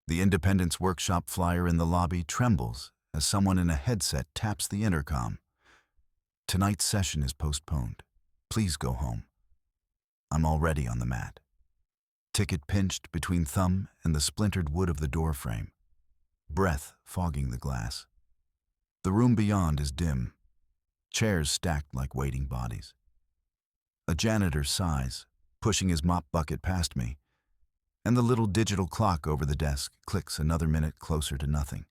The Independence Workshop flyer in the lobby trembles as someone in a headset taps the intercom. Tonight's session is postponed. Please go home. I'm already on the mat. Ticket pinched between thumb and the splintered wood of the door frame. Breath fogging the glass. The room beyond is dim. Chairs stacked like waiting bodies. A janitor sighs, pushing his mop bucket past me, and the little digital clock over the desk clicks another minute closer to nothing.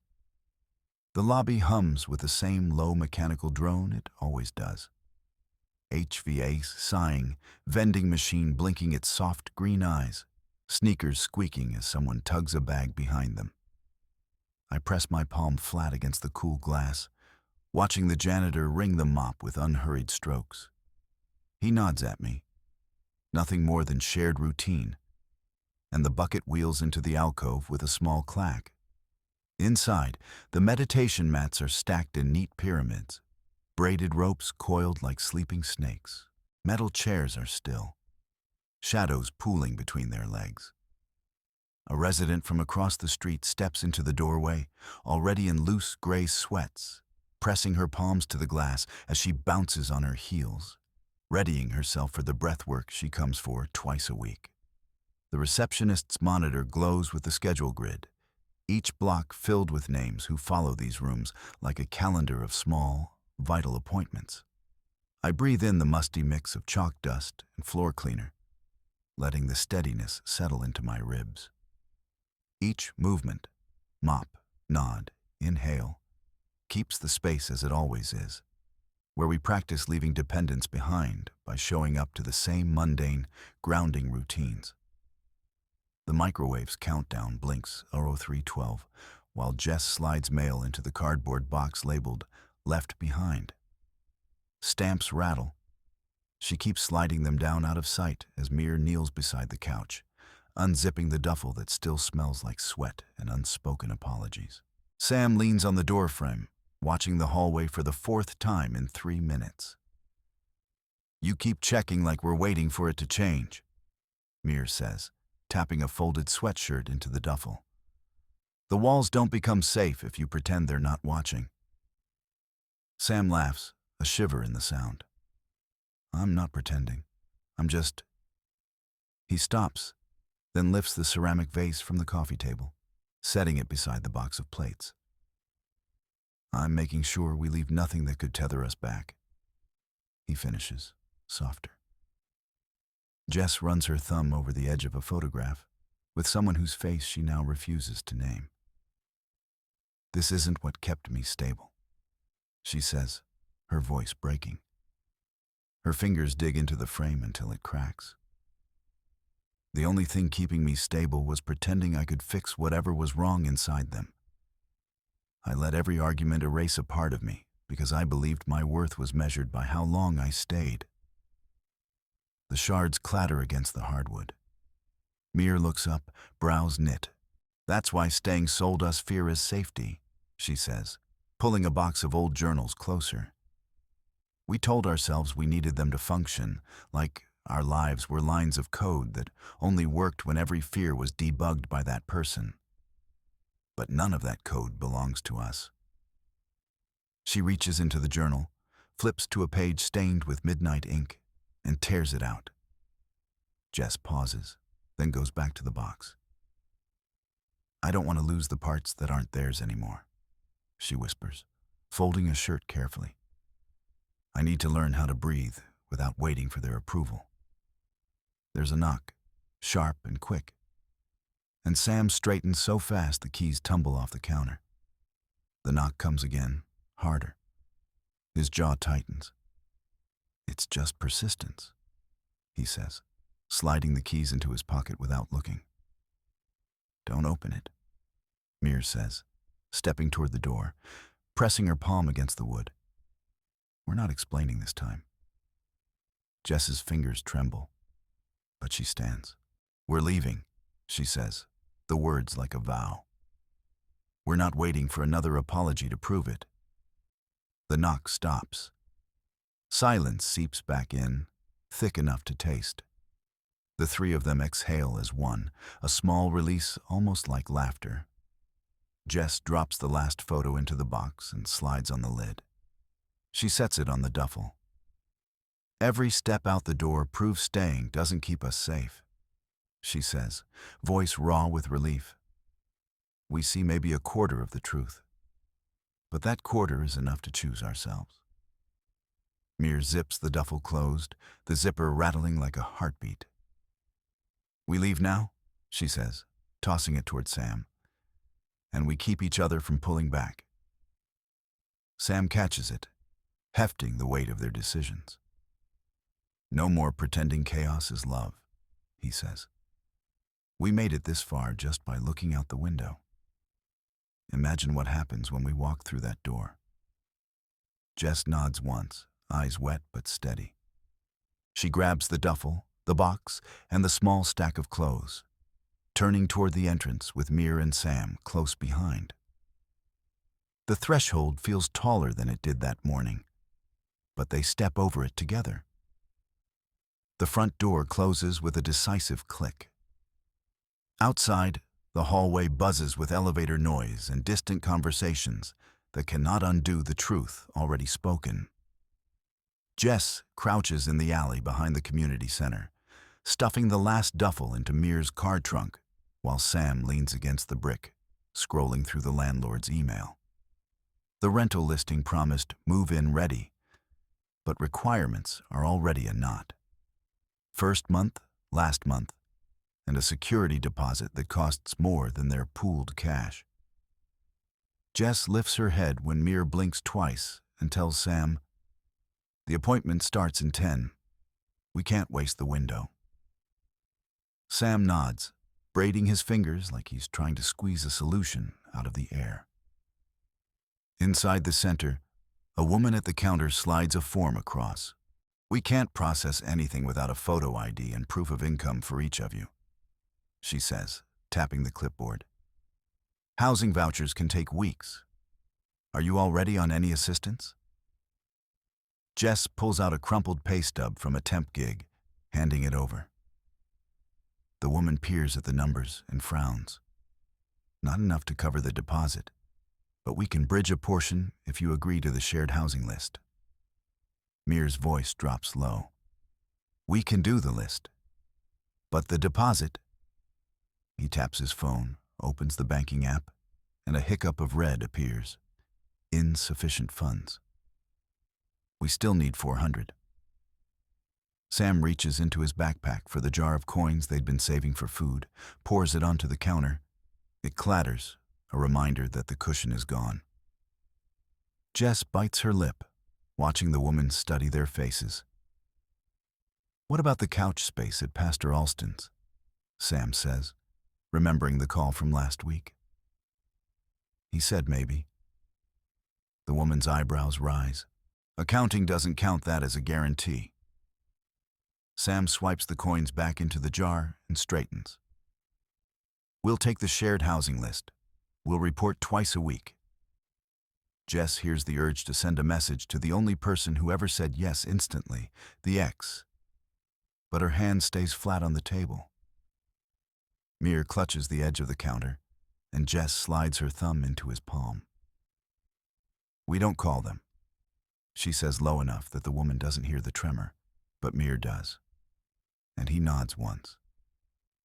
The lobby hums with the same low mechanical drone it always does. HVAC sighing, vending machine blinking its soft green eyes, sneakers squeaking as someone tugs a bag behind them. I press my palm flat against the cool glass, watching the janitor wring the mop with unhurried strokes. He nods at me. Nothing more than shared routine, and the bucket wheels into the alcove with a small clack. Inside, the meditation mats are stacked in neat pyramids, braided ropes coiled like sleeping snakes. Metal chairs are still, shadows pooling between their legs. A resident from across the street steps into the doorway, already in loose gray sweats, pressing her palms to the glass as she bounces on her heels, readying herself for the breath work she comes for twice a week. The receptionist's monitor glows with the schedule grid, each block filled with names who follow these rooms like a calendar of small, vital appointments. I breathe in the musty mix of chalk dust and floor cleaner, letting the steadiness settle into my ribs. Each movement, mop, nod, inhale, keeps the space as it always is, where we practice leaving dependence behind by showing up to the same mundane, grounding routines. The microwave's countdown blinks 0312, while Jess slides mail into the cardboard box labeled "Left Behind." Stamps rattle. She keeps sliding them down out of sight as Mir kneels beside the couch, unzipping the duffel that still smells like sweat and unspoken apologies. Sam leans on the doorframe, watching the hallway for the fourth time in 3 minutes. "You keep checking like we're waiting for it to change," Mir says, tapping a folded sweatshirt into the duffel. "The walls don't become safe if you pretend they're not watching." Sam laughs, a shiver in the sound. "I'm not pretending. I'm just—" He stops, then lifts the ceramic vase from the coffee table, setting it beside the box of plates. "I'm making sure we leave nothing that could tether us back," he finishes, softer. Jess runs her thumb over the edge of a photograph with someone whose face she now refuses to name. "This isn't what kept me stable," she says, her voice breaking. Her fingers dig into the frame until it cracks. "The only thing keeping me stable was pretending I could fix whatever was wrong inside them. I let every argument erase a part of me because I believed my worth was measured by how long I stayed." The shards clatter against the hardwood. Mir looks up, brows knit. "That's why staying sold us fear as safety," she says, pulling a box of old journals closer. "We told ourselves we needed them to function, like our lives were lines of code that only worked when every fear was debugged by that person. But none of that code belongs to us." She reaches into the journal, flips to a page stained with midnight ink, and tears it out. Jess pauses, then goes back to the box. "I don't want to lose the parts that aren't theirs anymore," she whispers, folding a shirt carefully. "I need to learn how to breathe without waiting for their approval." There's a knock, sharp and quick, and Sam straightens so fast the keys tumble off the counter. The knock comes again, harder. His jaw tightens. "It's just persistence," he says, sliding the keys into his pocket without looking. "Don't open it," Mir says, stepping toward the door, pressing her palm against the wood. "We're not explaining this time." Jess's fingers tremble, but she stands. "We're leaving," she says, the words like a vow. "We're not waiting for another apology to prove it." The knock stops. Silence seeps back in, thick enough to taste. The three of them exhale as one, a small release almost like laughter. Jess drops the last photo into the box and slides on the lid. She sets it on the duffel. Every step out the door proves staying doesn't keep us safe, she says, voice raw with relief. We see maybe a quarter of the truth, but that quarter is enough to choose ourselves. Mir zips the duffel closed, the zipper rattling like a heartbeat. We leave now, she says, tossing it toward Sam. And we keep each other from pulling back. Sam catches it, hefting the weight of their decisions. No more pretending chaos is love, he says. We made it this far just by looking out the window. Imagine what happens when we walk through that door. Jess nods once, eyes wet but steady. She grabs the duffel, the box, and the small stack of clothes, turning toward the entrance with Mir and Sam close behind. The threshold feels taller than it did that morning, but they step over it together. The front door closes with a decisive click. Outside, the hallway buzzes with elevator noise and distant conversations that cannot undo the truth already spoken. Jess crouches in the alley behind the community center, stuffing the last duffel into Mir's car trunk, while Sam leans against the brick, scrolling through the landlord's email. The rental listing promised move-in ready, but requirements are already a knot. First month, last month, and a security deposit that costs more than their pooled cash. Jess lifts her head when Mir blinks twice and tells Sam, "The appointment starts in 10. We can't waste the window." Sam nods, braiding his fingers like he's trying to squeeze a solution out of the air. Inside the center, a woman at the counter slides a form across. "We can't process anything without a photo ID and proof of income for each of you," she says, tapping the clipboard. "Housing vouchers can take weeks. Are you already on any assistance?" Jess pulls out a crumpled pay stub from a temp gig, handing it over. The woman peers at the numbers and frowns. "Not enough to cover the deposit, but we can bridge a portion if you agree to the shared housing list." Mir's voice drops low. "We can do the list, but the deposit—" He taps his phone, opens the banking app, and a hiccup of red appears. Insufficient funds. "We still need 400. Sam reaches into his backpack for the jar of coins they'd been saving for food, pours it onto the counter. It clatters, a reminder that the cushion is gone. Jess bites her lip, watching the woman study their faces. "What about the couch space at Pastor Alston's?" Sam says, remembering the call from last week. He said maybe. The woman's eyebrows rise. "Accounting doesn't count that as a guarantee." Sam swipes the coins back into the jar and straightens. "We'll take the shared housing list. We'll report twice a week." Jess hears the urge to send a message to the only person who ever said yes instantly, the ex. But her hand stays flat on the table. Mir clutches the edge of the counter, and Jess slides her thumb into his palm. "We don't call them," she says low enough that the woman doesn't hear the tremor, but Mir does. And he nods once,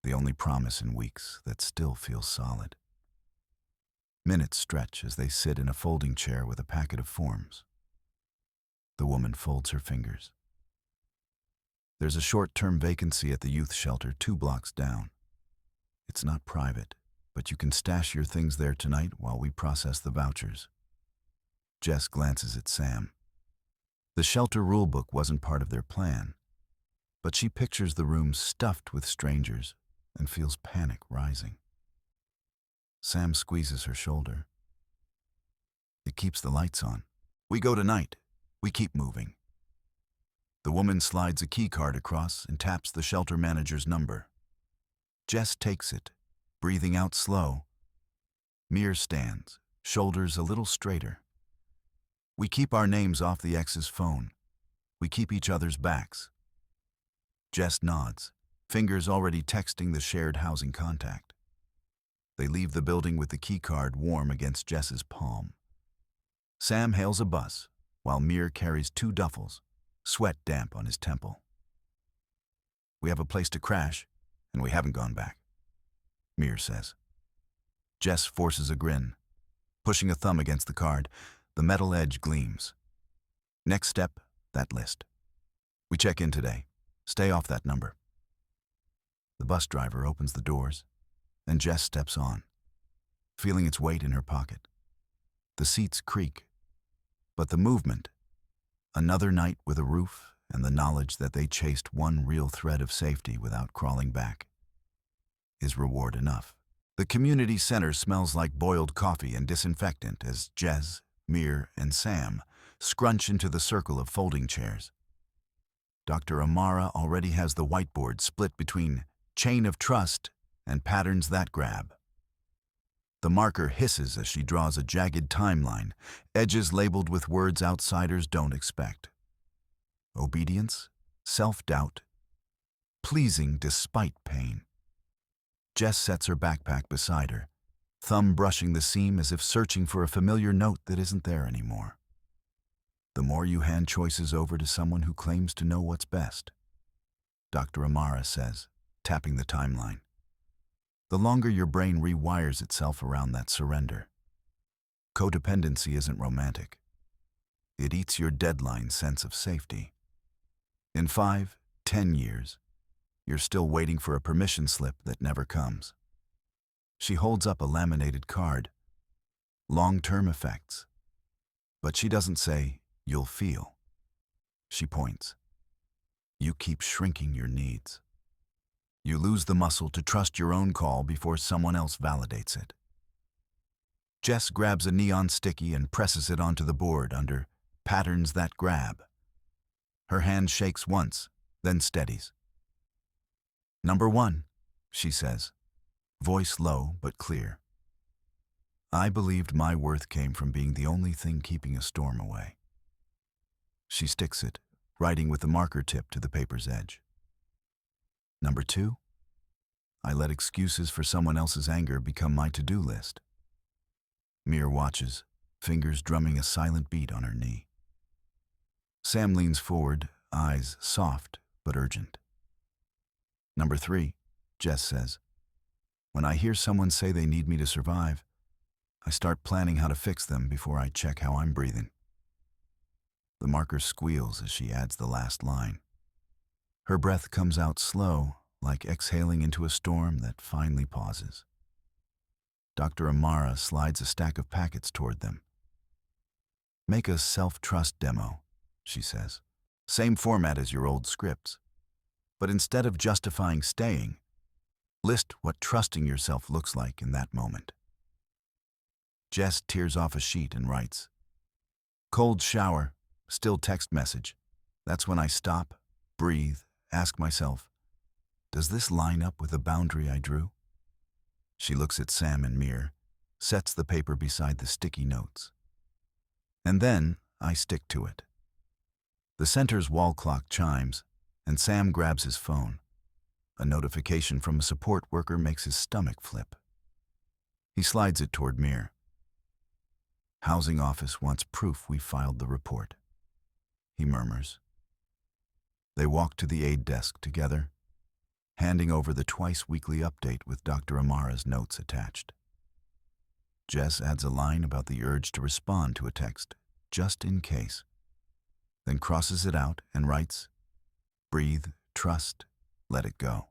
the only promise in weeks that still feels solid. Minutes stretch as they sit in a folding chair with a packet of forms. The woman folds her fingers. There's a short-term vacancy at the youth shelter 2 blocks down. It's not private, but you can stash your things there tonight while we process the vouchers. Jess glances at Sam. The shelter rulebook wasn't part of their plan, but she pictures the room stuffed with strangers and feels panic rising. Sam squeezes her shoulder. "It keeps the lights on. We go tonight. We keep moving." The woman slides a key card across and taps the shelter manager's number. Jess takes it, breathing out slow. Mir stands, shoulders a little straighter. "We keep our names off the ex's phone. We keep each other's backs." Jess nods, fingers already texting the shared housing contact. They leave the building with the keycard warm against Jess's palm. Sam hails a bus, while Mir carries 2 duffels, sweat damp on his temple. "We have a place to crash, and we haven't gone back," Mir says. Jess forces a grin. Pushing a thumb against the card, the metal edge gleams. "Next step, that list. We check in today. Stay off that number." The bus driver opens the doors, and Jess steps on, feeling its weight in her pocket. The seats creak, but the movement, another night with a roof and the knowledge that they chased one real thread of safety without crawling back, is reward enough. The community center smells like boiled coffee and disinfectant as Jess, Mir, and Sam scrunch into the circle of folding chairs. Dr. Amara already has the whiteboard split between chain of trust and patterns that grab. The marker hisses as she draws a jagged timeline, edges labeled with words outsiders don't expect. Obedience, self-doubt, pleasing despite pain. Jess sets her backpack beside her, thumb brushing the seam as if searching for a familiar note that isn't there anymore. The more you hand choices over to someone who claims to know what's best, Dr. Amara says, tapping the timeline, the longer your brain rewires itself around that surrender. Codependency isn't romantic. It eats your deadline sense of safety. In 5, 10 years, you're still waiting for a permission slip that never comes. She holds up a laminated card. Long-term effects. But she doesn't say, "You'll feel." She points. You keep shrinking your needs. You lose the muscle to trust your own call before someone else validates it. Jess grabs a neon sticky and presses it onto the board under patterns that grab. Her hand shakes once, then steadies. "Number 1, she says, voice low but clear. I believed my worth came from being the only thing keeping a storm away." She sticks it, writing with the marker tip to the paper's edge. "Number 2, I let excuses for someone else's anger become my to-do list." Mir watches, fingers drumming a silent beat on her knee. Sam leans forward, eyes soft but urgent. "Number 3, Jess says, when I hear someone say they need me to survive, I start planning how to fix them before I check how I'm breathing." The marker squeals as she adds the last line. Her breath comes out slow, like exhaling into a storm that finally pauses. Dr. Amara slides a stack of packets toward them. "Make a self-trust demo," she says. "Same format as your old scripts. But instead of justifying staying, list what trusting yourself looks like in that moment." Jess tears off a sheet and writes, "Cold shower, still text message. That's when I stop, breathe, ask myself, does this line up with the boundary I drew?" She looks at Sam and Mir, sets the paper beside the sticky notes. "And then I stick to it." The center's wall clock chimes, and Sam grabs his phone. A notification from a support worker makes his stomach flip. He slides it toward Mir. "Housing office wants proof we filed the report," he murmurs. They walk to the aid desk together, handing over the twice-weekly update with Dr. Amara's notes attached. Jess adds a line about the urge to respond to a text, just in case, then crosses it out and writes, "Breathe, trust, let it go."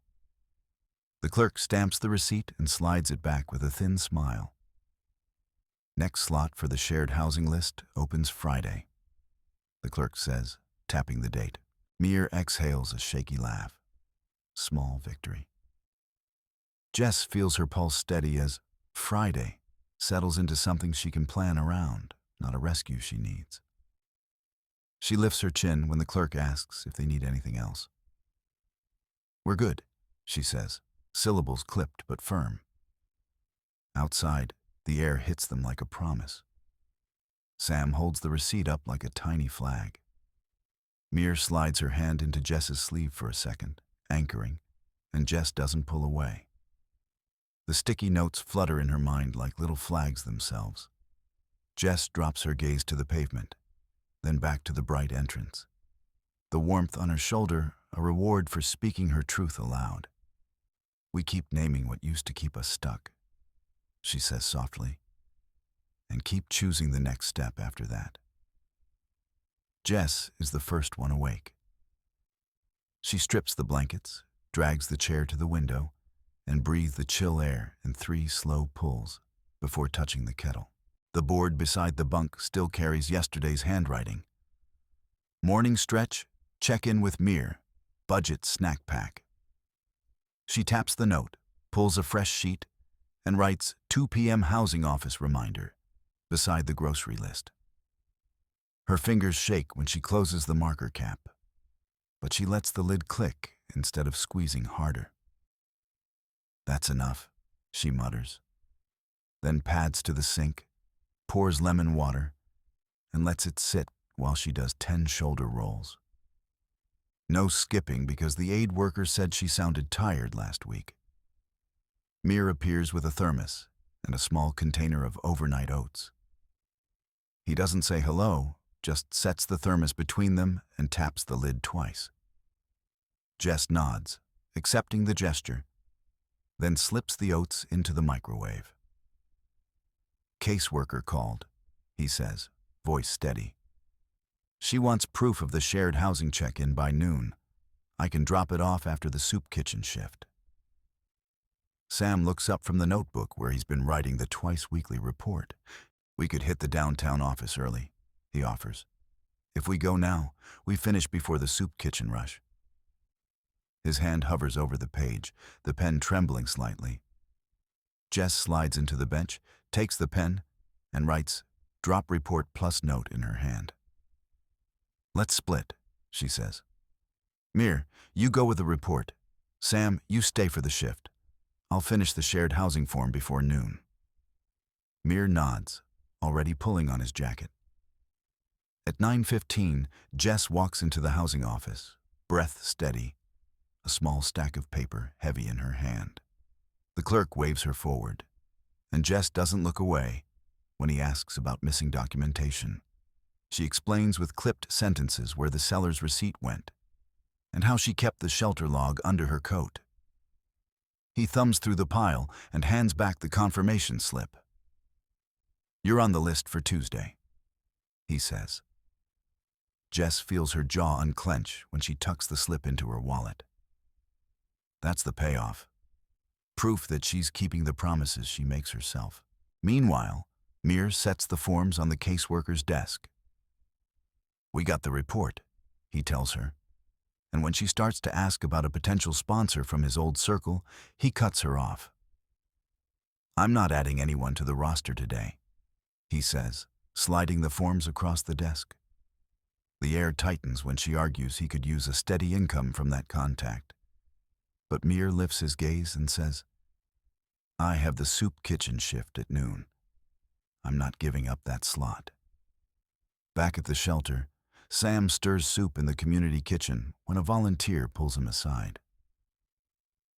The clerk stamps the receipt and slides it back with a thin smile. Next slot for the shared housing list opens Friday, the clerk says, tapping the date. Mir exhales a shaky laugh. Small victory. Jess feels her pulse steady as Friday settles into something she can plan around, not a rescue she needs. She lifts her chin when the clerk asks if they need anything else. "We're good," she says, syllables clipped but firm. Outside, the air hits them like a promise. Sam holds the receipt up like a tiny flag. Mir slides her hand into Jess's sleeve for a second, anchoring, and Jess doesn't pull away. The sticky notes flutter in her mind like little flags themselves. Jess drops her gaze to the pavement, then back to the bright entrance. The warmth on her shoulder, a reward for speaking her truth aloud. "We keep naming what used to keep us stuck," she says softly, "and keep choosing the next step after that." Jess is the first one awake. She strips the blankets, drags the chair to the window, and breathes the chill air in 3 slow pulls before touching the kettle. The board beside the bunk still carries yesterday's handwriting. "Morning stretch, check in with Mir, budget snack pack." She taps the note, pulls a fresh sheet, and writes 2 p.m. housing office reminder beside the grocery list. Her fingers shake when she closes the marker cap, but she lets the lid click instead of squeezing harder. "That's enough," she mutters, then pads to the sink, pours lemon water, and lets it sit while she does 10 shoulder rolls. No skipping because the aid worker said she sounded tired last week. Mir appears with a thermos and a small container of overnight oats. He doesn't say hello, just sets the thermos between them and taps the lid twice. Jess nods, accepting the gesture, then slips the oats into the microwave. "Caseworker called," he says, voice steady. "She wants proof of the shared housing check-in by noon. I can drop it off after the soup kitchen shift." Sam looks up from the notebook where he's been writing the twice-weekly report. "We could hit the downtown office early," he offers. "If we go now, we finish before the soup kitchen rush." His hand hovers over the page, the pen trembling slightly. Jess slides into the bench, takes the pen, and writes "drop report plus note" in her hand. "Let's split," she says. "Mir, you go with the report. Sam, you stay for the shift. I'll finish the shared housing form before noon." Mir nods, already pulling on his jacket. At 9:15, Jess walks into the housing office, breath steady, a small stack of paper heavy in her hand. The clerk waves her forward, and Jess doesn't look away when he asks about missing documentation. She explains with clipped sentences where the seller's receipt went, and how she kept the shelter log under her coat. He thumbs through the pile and hands back the confirmation slip. "You're on the list for Tuesday," he says. Jess feels her jaw unclench when she tucks the slip into her wallet. That's the payoff. Proof that she's keeping the promises she makes herself. Meanwhile, Mir sets the forms on the caseworker's desk. "We got the report," he tells her, and when she starts to ask about a potential sponsor from his old circle, he cuts her off. "I'm not adding anyone to the roster today," he says, sliding the forms across the desk. The air tightens when she argues he could use a steady income from that contact. But Mir lifts his gaze and says, "I have the soup kitchen shift at noon. I'm not giving up that slot." Back at the shelter, Sam stirs soup in the community kitchen when a volunteer pulls him aside.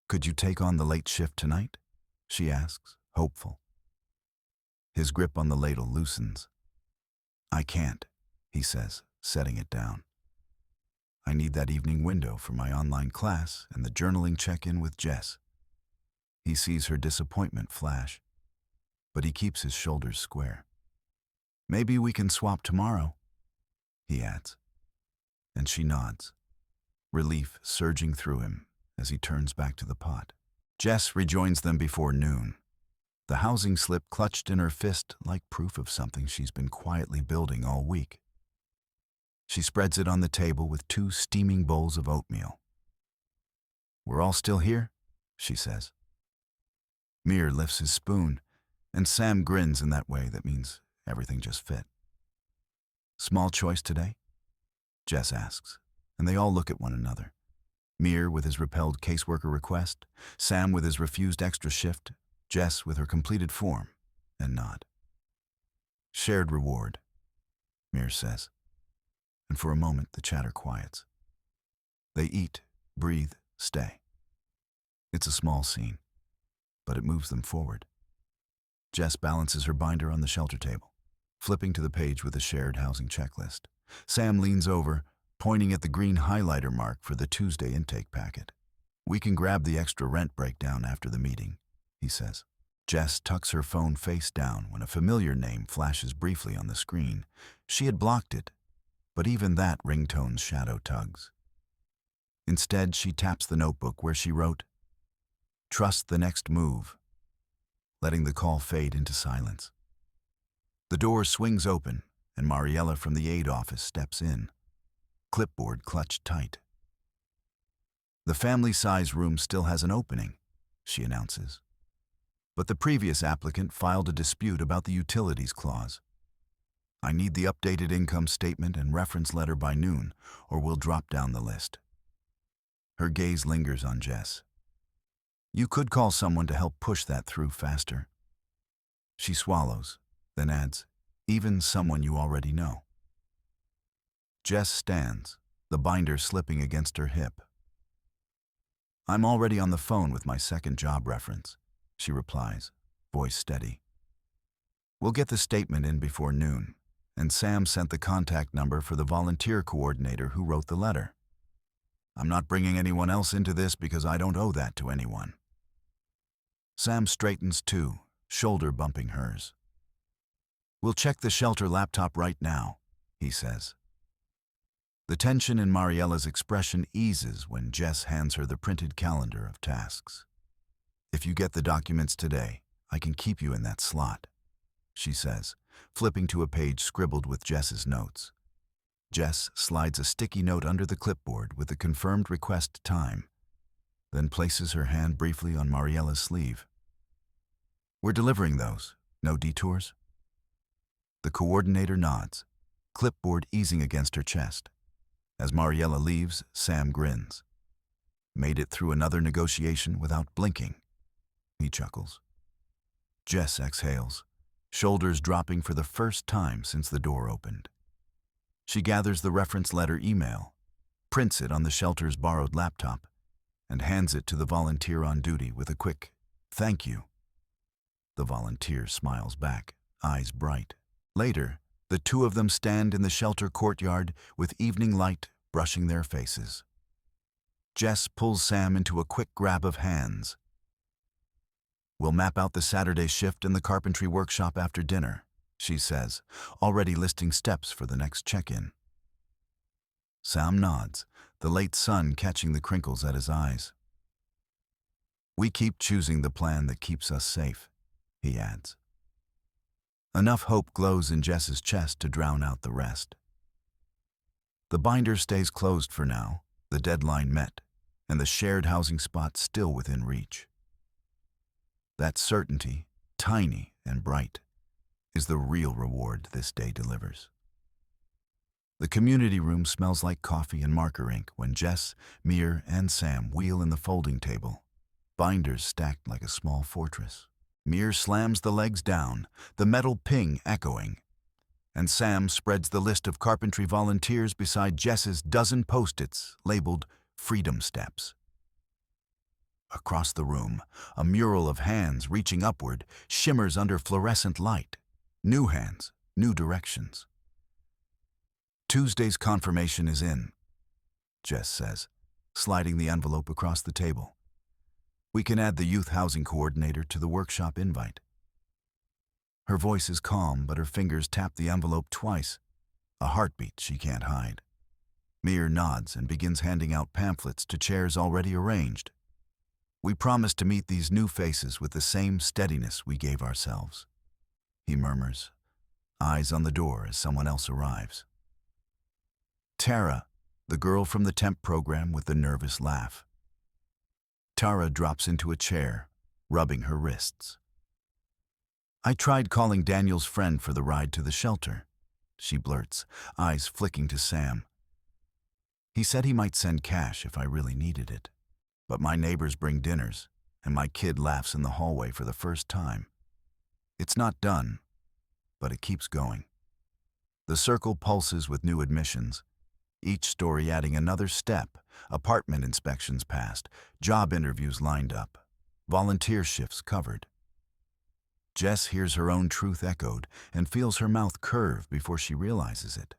"Could you take on the late shift tonight?" she asks, hopeful. His grip on the ladle loosens. "I can't," he says, setting it down. "I need that evening window for my online class and the journaling check-in with Jess." He sees her disappointment flash, but he keeps his shoulders square. "Maybe we can swap tomorrow," he adds. And she nods, relief surging through him as he turns back to the pot. Jess rejoins them before noon, the housing slip clutched in her fist like proof of something she's been quietly building all week. She spreads it on the table with 2 steaming bowls of oatmeal. "We're all still here?" she says. Mir lifts his spoon, and Sam grins in that way that means everything just fit. "Small choice today?" Jess asks, and they all look at one another. Mir with his repelled caseworker request, Sam with his refused extra shift, Jess with her completed form, and nod. "Shared reward," Mir says, and for a moment the chatter quiets. They eat, breathe, stay. It's a small scene, but it moves them forward. Jess balances her binder on the shelter table, flipping to the page with a shared housing checklist. Sam leans over, pointing at the green highlighter mark for the Tuesday intake packet. "We can grab the extra rent breakdown after the meeting," he says. Jess tucks her phone face down when a familiar name flashes briefly on the screen. She had blocked it, but even that ringtone's shadow tugs. Instead, she taps the notebook where she wrote, "Trust the next move," letting the call fade into silence. The door swings open, and Mariella from the aid office steps in, clipboard clutched tight. "The family-size room still has an opening," she announces. "But the previous applicant filed a dispute about the utilities clause. I need the updated income statement and reference letter by noon, or we'll drop down the list." Her gaze lingers on Jess. "You could call someone to help push that through faster." She swallows, then adds, "Even someone you already know." Jess stands, the binder slipping against her hip. "I'm already on the phone with my second job reference," she replies, voice steady. "We'll get the statement in before noon, and Sam sent the contact number for the volunteer coordinator who wrote the letter. I'm not bringing anyone else into this because I don't owe that to anyone." Sam straightens too, shoulder bumping hers. "We'll check the shelter laptop right now," he says. The tension in Mariella's expression eases when Jess hands her the printed calendar of tasks. "If you get the documents today, I can keep you in that slot," she says, flipping to a page scribbled with Jess's notes. Jess slides a sticky note under the clipboard with the confirmed request time, then places her hand briefly on Mariella's sleeve. "We're delivering those. No detours?" The coordinator nods, clipboard easing against her chest. As Mariella leaves, Sam grins. "Made it through another negotiation without blinking," he chuckles. Jess exhales, shoulders dropping for the first time since the door opened. She gathers the reference letter email, prints it on the shelter's borrowed laptop, and hands it to the volunteer on duty with a quick, "Thank you." The volunteer smiles back, eyes bright. Later, the two of them stand in the shelter courtyard with evening light brushing their faces. Jess pulls Sam into a quick grab of hands. "We'll map out the Saturday shift in the carpentry workshop after dinner," she says, already listing steps for the next check-in. Sam nods, the late sun catching the crinkles at his eyes. "We keep choosing the plan that keeps us safe," he adds. Enough hope glows in Jess's chest to drown out the rest. The binder stays closed for now, the deadline met, and the shared housing spot still within reach. That certainty, tiny and bright, is the real reward this day delivers. The community room smells like coffee and marker ink when Jess, Mir, and Sam wheel in the folding table, binders stacked like a small fortress. Mir slams the legs down, the metal ping echoing, and Sam spreads the list of carpentry volunteers beside Jess's dozen post-its labeled Freedom Steps. Across the room, a mural of hands reaching upward shimmers under fluorescent light. New hands, new directions. "Tuesday's confirmation is in," Jess says, sliding the envelope across the table. "We can add the youth housing coordinator to the workshop invite." Her voice is calm, but her fingers tap the envelope twice, a heartbeat she can't hide. Mir nods and begins handing out pamphlets to chairs already arranged. "We promise to meet these new faces with the same steadiness we gave ourselves," he murmurs, eyes on the door as someone else arrives. Tara, the girl from the temp program with the nervous laugh. Tara drops into a chair, rubbing her wrists. "I tried calling Daniel's friend for the ride to the shelter," she blurts, eyes flicking to Sam. "He said he might send cash if I really needed it. But my neighbors bring dinners, and my kid laughs in the hallway for the first time. It's not done, but it keeps going." The circle pulses with new admissions, each story adding another step. Apartment inspections passed, job interviews lined up, volunteer shifts covered. Jess hears her own truth echoed and feels her mouth curve before she realizes it.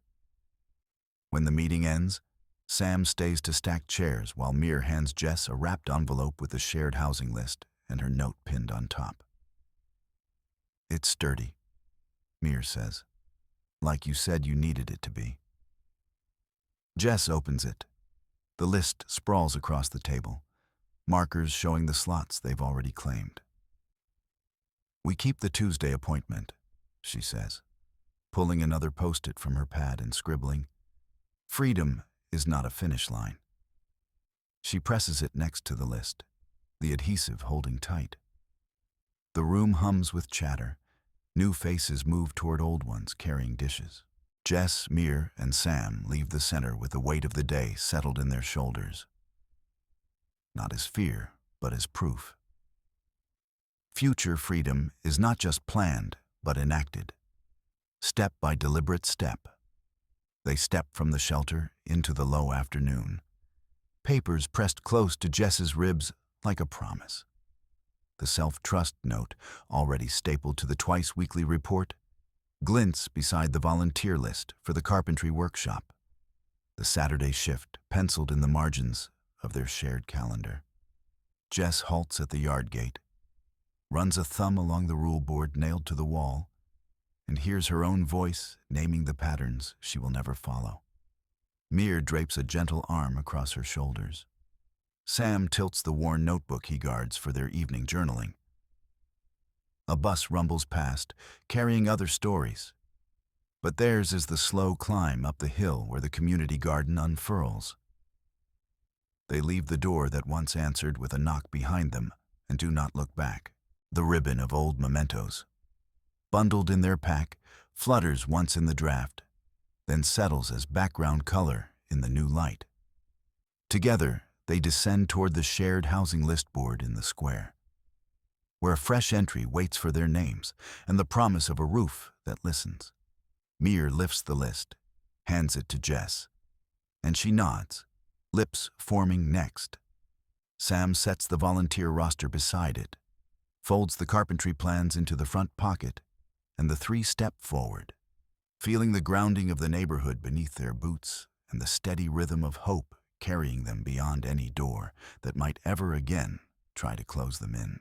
When the meeting ends, Sam stays to stack chairs while Mir hands Jess a wrapped envelope with the shared housing list and her note pinned on top. "It's sturdy," Mir says, "like you said you needed it to be." Jess opens it. The list sprawls across the table, markers showing the slots they've already claimed. "We keep the Tuesday appointment," she says, pulling another post-it from her pad and scribbling, "Freedom is not a finish line." She presses it next to the list, the adhesive holding tight. The room hums with chatter. New faces move toward old ones carrying dishes. Jess, Mir, and Sam leave the center with the weight of the day settled in their shoulders. Not as fear, but as proof. Future freedom is not just planned, but enacted. Step by deliberate step. They step from the shelter into the low afternoon. Papers pressed close to Jess's ribs like a promise. The self-trust note, already stapled to the twice-weekly report, glints beside the volunteer list for the carpentry workshop. The Saturday shift penciled in the margins of their shared calendar. Jess halts at the yard gate, runs a thumb along the rule board nailed to the wall, and hears her own voice naming the patterns she will never follow. Mir drapes a gentle arm across her shoulders. Sam tilts the worn notebook he guards for their evening journaling. A bus rumbles past, carrying other stories. But theirs is the slow climb up the hill where the community garden unfurls. They leave the door that once answered with a knock behind them and do not look back. The ribbon of old mementos, bundled in their pack, flutters once in the draft, then settles as background color in the new light. Together, they descend toward the shared housing list board in the square, where a fresh entry waits for their names and the promise of a roof that listens. Mir lifts the list, hands it to Jess, and she nods, lips forming next. Sam sets the volunteer roster beside it, folds the carpentry plans into the front pocket, and the three step forward, feeling the grounding of the neighborhood beneath their boots and the steady rhythm of hope carrying them beyond any door that might ever again try to close them in.